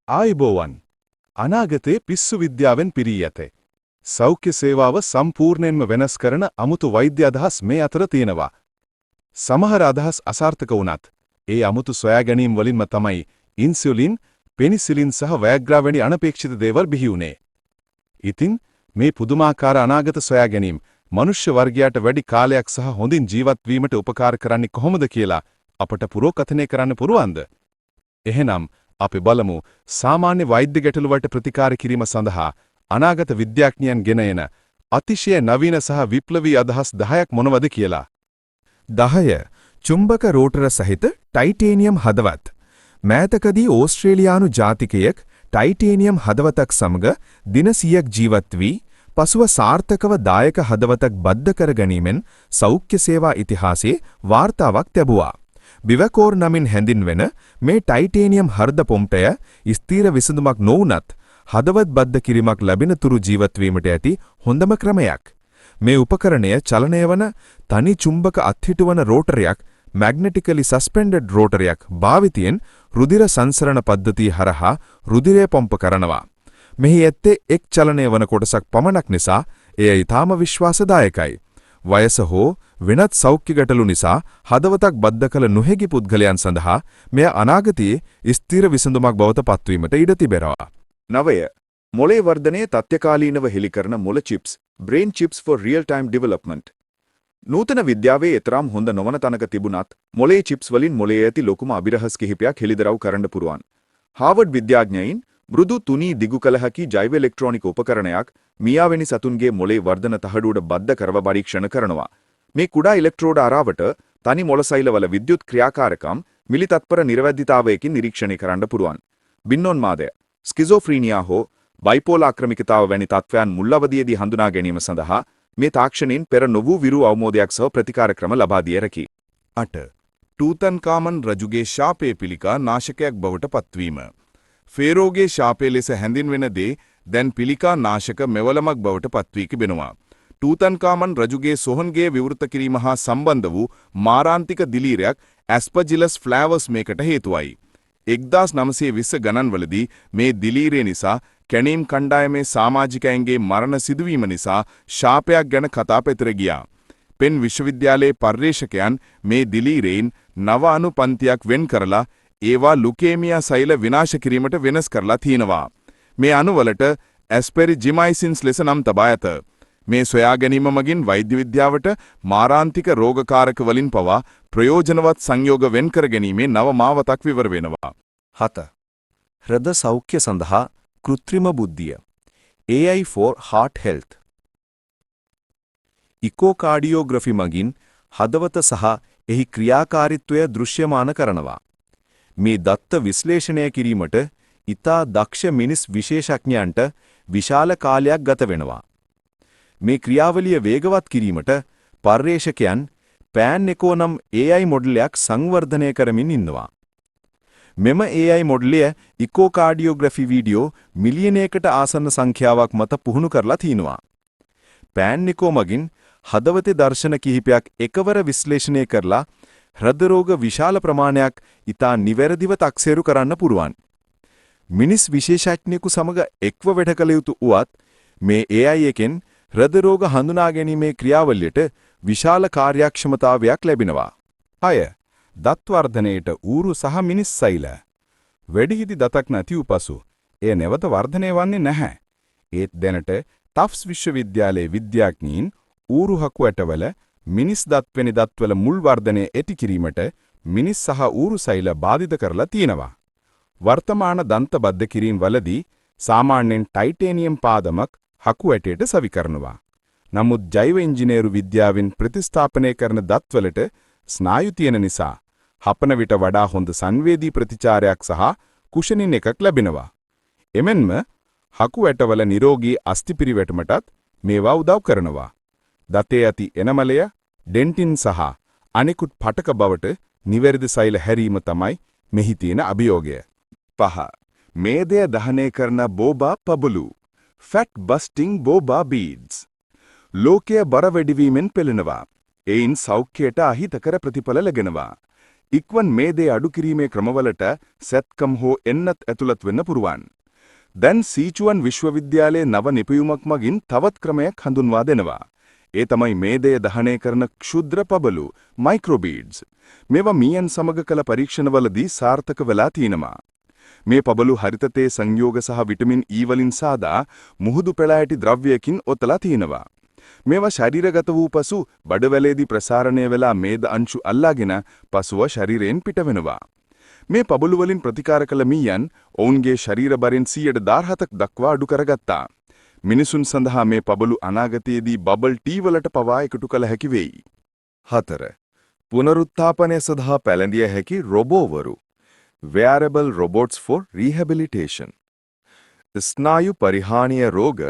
ආයිබෝවන් අනාගතයේ පිස්සු විද්‍යාවෙන් පිරී ඇත. සෞඛ්‍ය සේවාව සම්පූර්ණයෙන්ම වෙනස් කරන අමුතු වෛද්‍ය අදහස් මේ අතර තියෙනවා. සමහර අදහස් අසාර්ථක වුණත් ඒ අමුතු සොයා ගැනීම් වලින්ම තමයි ඉන්සියුලින්, පෙනිසිලින් සහ වයග්‍රා වැනි අනපේක්ෂිත දේවල් බිහි වුණේ. ඉතින් මේ පුදුමාකාර අනාගත සොයා ගැනීම් මනුෂ්‍ය වර්ගයාට වැඩි කාලයක් සහ හොඳින් ජීවත් වීමට උපකාර කරන්නේ කොහොමද කියලා අපට පුරෝකථනය කරන්න පුරුවන්ද? එහෙනම් අපි බලමු සාමාන්‍ය වෛද්‍ය ගැටලු වලට ප්‍රතිකාර කිරීම සඳහා අනාගත විද්‍යාඥයන් ගෙන එන අතිශය නවීන සහ විප්ලවී අදහස් 10ක් මොනවද කියලා. 10. චුම්බක රෝටර සහිත ටයිටේනියම් හදවත්. මෑතකදී ඕස්ට්‍රේලියානු ජාතිකයෙක් ටයිටේනියම් හදවතක් සමග දින 100ක් ජීවත් වී පසුව සාර්ථකව දායක හදවතක් බද්ධ කර ගැනීමෙන් සෞඛ්‍ය සේවා ඉතිහාසයේ වාර්තාවක් ලැබුවා. බිවකෝර් නමින් හැඳින්වෙන මේ ටයිටේනියම් හර්ද පොම්පය ස්ථීර විසඳුමක් නොවුනත් හදවත් බද්ධ කිරීමක් ලැබෙන තුරු ජීවත් වීමට ඇති හොඳම ක්‍රමයක්. මේ උපකරණය චලනය වන තනි චුම්බක අත්හිටුවන රෝටරයක්, මැග්නටිකලි සස්පෙන්ඩඩ් රෝටරයක් භාවිතයෙන් රුධිර සංසරණ පද්ධතිය හරහා රුධිරය පොම්ප කරනවා. මෙහි ඇත්තේ එක් චලනය වන කොටසක් පමණක් නිසා එය ඊටාම විශ්වාසදායකයි. වයස හෝ වෙනත් සෞඛ්‍ය ගැටලු නිසා හදවතක් බද්ධ කළ නොහැකි පුද්ගලයන් සඳහා මෙය අනාගතයේ ස්ථිර විසඳුමක් බවට පත්වීමට ඉඩ තිබෙනවා. 9. මොළේ වර්ධනය තත්ත්වකාලීනව හෙළි කරන මොළ chips, brain chips for real time development. නූතන විද්‍යාවේ ඊතරම් හොඳ නොවන තැනක තිබුණත් මොළේ චිප්ස් වලින් මොළයේ ඇති ලොකුම අභිරහස් කිහිපයක් හෙළිදරව් කරන්න පුරුවන්. හාවර්ඩ් විද්‍යාඥයින් මෘදු තුනී දිගු කළ හැකි ජෛව ඉලෙක්ට්‍රොනික උපකරණයක් මියාවෙනි සතුන්ගේ මොළේ වර්ධන තහඩුවට බද්ධ කරව පරීක්ෂණ කරනවා. මේ කුඩා ඉලෙක්ට්‍රෝඩ ආරාවට තනි මොළ සෛලවල විද්‍යුත් ක්‍රියාකාරකම් මිලි තත්පර නිර්වැද්‍යතාවයකින් නිරීක්ෂණය කරන්න පුරුවන්. බින්නෝන්මාදය, ස්කිසෝෆ්‍රීනියා හෝ බයිපෝලා ආක්‍රමිකතාව වැනි තත්ත්වයන් මුල් අවධියේදී හඳුනා ගැනීම සඳහා මේ තාක්ෂණයෙන් පෙර නොවූ විරු අවමෝදයක් සහ ප්‍රතිකාර ක්‍රම ලබා දී ඇරකි. 8. ටූතන්කාමන් රජුගේ ශාපේ පිළිකා නාශකයක් බවට පත්වීම. ෆේරෝගේ ශාපේ ලෙස හැඳින්වෙන දේ දැන් පිළිකා නාශක මෙවලමක් බවට පත්වී තිබෙනවා. ටූතන්කාමන් රජුගේ සොහොන්ගේ විවෘත කිරීම හා සම්බන්ධ වූ මාරාන්තික දිලීරයක් ඇස්පජිලස් ෆ්ලෑවර්ස් මේකට හේතුවයි. 1920 ගණන්වලදී මේ දිලීරය නිසා කැණීම් කණ්ඩායමේ සමාජිකයන්ගේ මරණ සිදුවීම නිසා ශාපයක් ගැන කතා පැතිර ගියා. පෙන් විශ්වවිද්‍යාලයේ පර්යේෂකයන් මේ දිලීරයෙන් නව අණු පන්තියක් වෙන් කරලා ඒවා ලුකේමියා සෛල විනාශ කිරීමට වෙනස් කරලා තියෙනවා. මේ අණුවලට ඇස්පෙරිජිමයිසින්ස් ලෙස නම් තබා ඇත. මේ සොයා ගැනීම මගින් වෛද්‍ය විද්‍යාවට මාරාන්තික රෝගකාරක වලින් පවා ප්‍රයෝජනවත් සංයෝග වෙන් කර ගැනීමේ නව මාවතක් විවර වෙනවා. 7. හෘද සෞඛ්‍ය සඳහා කෘත්‍රිම බුද්ධිය. AI for heart health. ඉකෝකාඩියෝග්‍රෆි මගින් හදවත සහ එහි ක්‍රියාකාරීත්වය දෘශ්‍යමාන කරනවා. මේ දත්ත විශ්ලේෂණය කිරීමට ඉතා දක්ෂ මිනිස් විශේෂඥයන්ට විශාල කාලයක් ගත වෙනවා. මේ ක්‍රියාවලිය වේගවත් කිරීමට පර්යේෂකයන් පෑන් එකෝ නම් AI මොඩලයක් සංවර්ධනය කරමින් ඉන්නවා. මෙම AI මොඩලය ඉකෝකාඩියෝග්‍රෆි වීඩියෝ මිලියනයකට ආසන්න සංඛ්‍යාවක් මත පුහුණු කරලා තිනවා. පෑන් එකෝ මගින් හදවතේ දර්ශන කිහිපයක් එකවර විශ්ලේෂණය කරලා හෘද රෝග විශාල ප්‍රමාණයක් ඉතා නිවැරදිව තක්සේරු කරන්න පුරුවන්. මිනිස් විශේෂඥයෙකු සමග එක්ව වැඩ කළ යුතු උවත් මේ AI එකෙන් හෘද රෝග හඳුනා ගැනීමේ ක්‍රියාවලියට විශාල කාර්යක්ෂමතාවයක් ලැබෙනවා. 6. දත් වර්ධනයේට ඌරු සහ මිනිස් සෛල. වැඩිහිටි දතක් නැති උපසු එය නැවත වර්ධනය වන්නේ නැහැ. ඒත් දැනට ටෆ්ස් විශ්වවිද්‍යාලයේ විද්‍යාඥයින් ඌරු හකු ඇටවල මිනිස් දත් වැනි දත්වල මුල් වර්ධනය ඇති කිරීමට මිනිස් සහ ඌරු සෛල බාධිත කරලා තියෙනවා. වර්තමාන දන්ත බද්ධ කිරීම වලදී සාමාන්‍යයෙන් ටයිටේනියම් පාදමක් හකු ඇටයට සවි කරනවා. නමුත් ජෛව ඉංජිනේරු විද්‍යාවෙන් ප්‍රතිස්ථාපනය කරන දත්වලට ස්නායු තියෙන නිසා හපන විට වඩා හොඳ සංවේදී ප්‍රතිචාරයක් සහ කුෂනින් එකක් ලැබෙනවා. එමෙන්ම හකු ඇටවල නිරෝගී අස්ථි පිරිවැටමටත් මේවා උදව් කරනවා. දතේ ඇති එනමලය, ඩෙන්ටින් සහ අනෙකුත් පටක බවට නිවැරදි සෛල හැරීම තමයි මෙහි තියෙන අභියෝගය. 5. මේදය දහනය කරන බෝබා පබළු. ෆැට් බස්ටිං බෝබා බීඩ්ස්. ලෝකය බර වැඩිවීමෙන් පෙළෙනවා. එයින් සෞඛ්‍යයට අහිතකර ප්‍රතිඵල ලැබෙනවා. ඉක්වන් මේදේ අඩු කිරීමේ ක්‍රමවලට සැත්කම් හෝ එන්නත් ඇතුළත් වෙන්න පුරුවන්. දැන් සීචුවන් විශ්වවිද්‍යාලයේ නව නිපැයුමක් මගින් තවත් ක්‍රමයක් හඳුන්වා දෙනවා. ඒ තමයි මේදය දහනය කරන ක්ෂුද්‍ර පබලු මයික්‍රෝබීඩ්ස්. මේවා මීයන් සමග කළ පරීක්ෂණවලදී සාර්ථක වෙලා තියෙනවා. මේ පබලු හරිතතේ සංයෝග සහ විටමින් E වලින් සාදා මුහුදු පෙළ ඇති ද්‍රව්‍යයකින් ඔතලා තියෙනවා. මේවා ශරීරගත වූ පසු බඩවැලේදී ප්‍රසාරණය වෙලා මේද අංශු අල්ලාගෙන පසුව ශරීරයෙන් පිටවෙනවා. මේ පබලු වලින් ප්‍රතිකාර කළ මීයන් ඔවුන්ගේ ශරීර බරින් 17ක් දක්වා අඩු කරගත්තා. මිනිසුන් සඳහා මේ පබලු අනාගතයේදී බබල් ටී වලට පවා එකතු කළ හැකි වෙයි. 4. පුනරුත්ථාපනය සඳහා පැළඳිය හැකි රොබෝවරු. Wearable robots for rehabilitation. ස්නායු පරිහානිය රෝග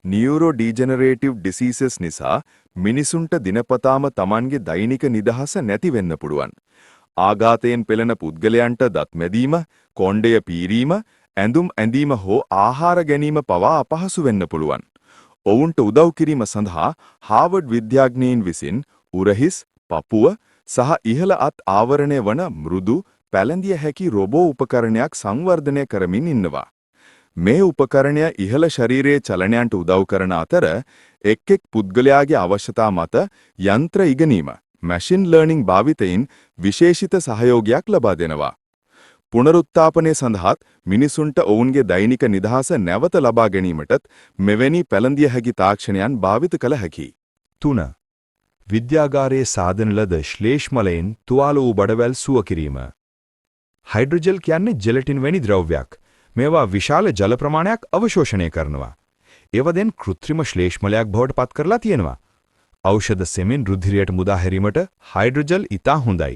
neurodegenerative diseases නිසා මිනිසුන්ට දිනපතාම Tamanගේ දෛනික නිදහස නැති වෙන්න පුළුවන්. ආඝාතයෙන් පෙළෙන පුද්ගලයන්ට දත් මැදීම, කොණ්ඩය පීරීම, ඇඳුම් ඇඳීම හෝ ආහාර ගැනීම පවා අපහසු වෙන්න පුළුවන්. ඔවුන්ට උදව් කිරීම සඳහා හාවර්ඩ් විද්‍යාඥයින් විසින් උරහිස්, පපුව සහ ඉහළ අත් ආවරණය වන මෘදු පැළඳිය හැකි රොබෝ උපකරණයක් සංවර්ධනය කරමින් ඉන්නවා. මේ උපකරණය ඉහළ ශරීරයේ චලනයන්ට උදව් කරන අතර එක් පුද්ගලයාගේ අවශ්‍යතා මත යන්ත්‍ර ඉගෙනීම මැෂින් ලර්නිං භාවිතයින් විශේෂිත සහයෝගයක් ලබා දෙනවා. පුනරුත්ථාපනය සඳහාත් මිනිසුන්ට ඔවුන්ගේ දෛනික නිදහස නැවත ලබා ගැනීමටත් මෙවැනි පැළඳිය හැකි තාක්ෂණයන් භාවිත කළ හැකියි. 3. විද්‍යාගාරයේ සාධන ලද ශ්ලේෂ්මලයෙන් තුවාල වූ බඩවැල් සුව කිරීම. හයිඩ්‍රොජෙල් කියන්නේ ජෙලටින් වැනි ද්‍රව්‍යයක්. මේවා විශාල ජල ප්‍රමාණයක් අවශෝෂණය කරනවා. ඒවදෙන් කෘත්‍රිම ශ්ලේෂ්මලයක් බවට පත් කරලා තියෙනවා. ඖෂධ සෙමින් රුධිරයට මුදා හැරීමට හයිඩ්‍රොජෙල් ඉතා හොඳයි.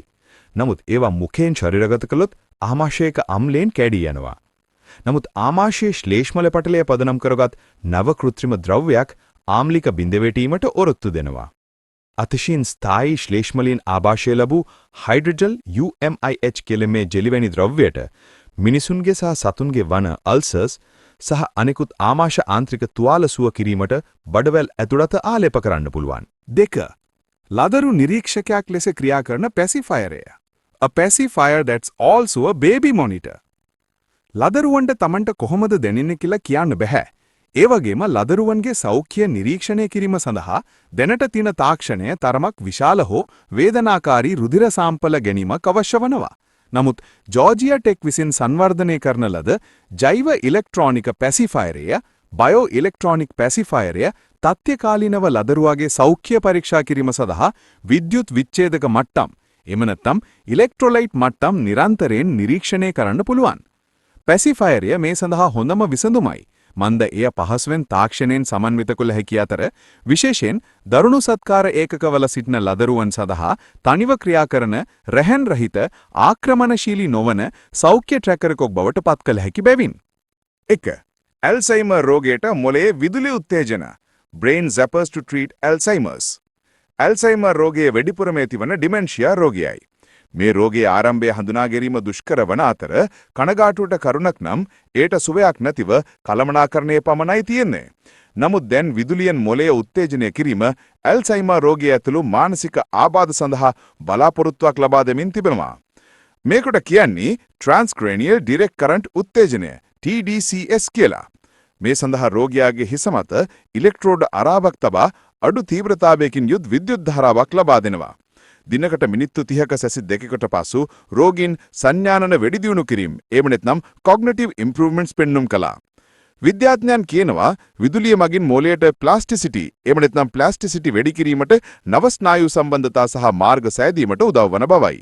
නමුත් ඒවා මුඛයෙන් ශරීරගත කළොත් ආමාශයක අම්ලයෙන් කැඩී යනවා. නමුත් ආමාශයේ ශ්ලේෂ්මල පටලය පදනම් කරගත් නව කෘත්‍රිම ද්‍රව්‍යයක් ආම්ලික බිඳවැටීමට ඔරොත්තු දෙනවා. අතිශයින් ස්ථායී ශ්ලේෂ්මලීන් ආభాෂය ලැබූ හයිඩ්‍රොජෙල් UMIH කියලා මේ ජෙලිවැනි ද්‍රව්‍යයට මිනිසුන්ගේ සහ සතුන්ගේ වන අල්සර්ස් සහ අනෙකුත් ආමාශ ආන්ත්‍රික තුවාල සුව කිරීමට බඩවැල් ඇතුළත ආලේප කරන්න පුළුවන්. 2. ලදරු නිරීක්ෂකයක් ලෙස ක්‍රියා කරන පැසිෆයරය. A pacifier that's also a baby monitor. ලදරුවන්ට Tamanට කොහොමද දැනෙන්නේ කියලා කියන්න බෑ. ඒ වගේම ලදරුවන්ගේ සෞඛ්‍ය නිරීක්ෂණය කිරීම සඳහා දැනට තියෙන තාක්ෂණය තරමක් විශාල හෝ වේදනාකාරී රුධිර සාම්පල ගැනීමක් අවශ්‍ය වනවා. නමුත් ජෝර්ජියා ටෙක් විසින් සංවර්ධනය කරන ලද ජෛව ඉලෙක්ට්‍රොනික පැසිෆයරය, බයෝ ඉලෙක්ට්‍රොනික් පැසිෆයරය තත්ත්වකාලීනව ලදරුවාගේ සෞඛ්‍ය පරීක්ෂා කිරීම සඳහා විද්‍යුත් විච්ඡේදක මට්ටම්, එහෙම නැත්නම් ඉලෙක්ට්‍රොලයිට් මට්ටම් නිරන්තරයෙන් නිරීක්ෂණය කරන්න පුළුවන්. පැසිෆයරය මේ සඳහා හොඳම විසඳුමයි. මන්ද එය පහසුවෙන් තාක්ෂණයෙන් සමන්විත කළ හැකි අතර විශේෂයෙන් දරුණු සත්කාර ඒකකවල සිටින ලදරුවන් සඳහා තනිව ක්‍රියා කරන රැහන් රහිත ආක්‍රමණශීලී නොවන සෞඛ්‍ය ට්‍රැකර් එකක් බවට පත් කළ හැකි බැවින්. 1. ඇල්සයිමර් රෝගයට මොළයේ විදුලි උත්තේජන. Brain zappers to treat Alzheimer's. ඇල්සයිමර් රෝගයේ වැඩිපුරම ඇතිවන ඩිමෙන්ෂියා රෝගයයි. මේ රෝගයේ ආරම්භය හඳුනා ගැනීම දුෂ්කර වන අතර කනගාටුවට කරුණක් නම් ඒට සුවයක් නැතිව කළමනාකරණය පමණයි තියෙන්නේ. නමුත් දැන් විදුලියෙන් මොළය උත්තේජනය කිරීම ඇල්සයිමර් රෝගය ඇතුළු මානසික ආබාධ සඳහා බලාපොරොත්තුවක් ලබා දෙමින් තිබෙනවා. මේකට කියන්නේ Transcranial Direct Current උත්තේජනය TDCS කියලා. මේ සඳහා රෝගියාගේ හිස මත ඉලෙක්ට්‍රෝඩ අරාබක් තබා අඩු තීව්‍රතාවයකින් යුත් විද්‍යුත් ධාරාවක් ලබා දෙනවා. දිනකට මිනිත්තු 30ක සැසි දෙකකට පසු රෝගීන් සංඥානන වැඩි දියුණු කිරීම එහෙම නැත්නම් cognitive improvements පෙන්눔 කළා. විද්‍යාඥයන් කියනවා විදුලිය මගින් මොළයට ප්ලාස්ටිසිටි එහෙම නැත්නම් ප්ලාස්ටිසිටි වැඩි කිරීමට නව ස්නායු සම්බන්ධතා සහ මාර්ග සෑදීමට උදව් වන බවයි.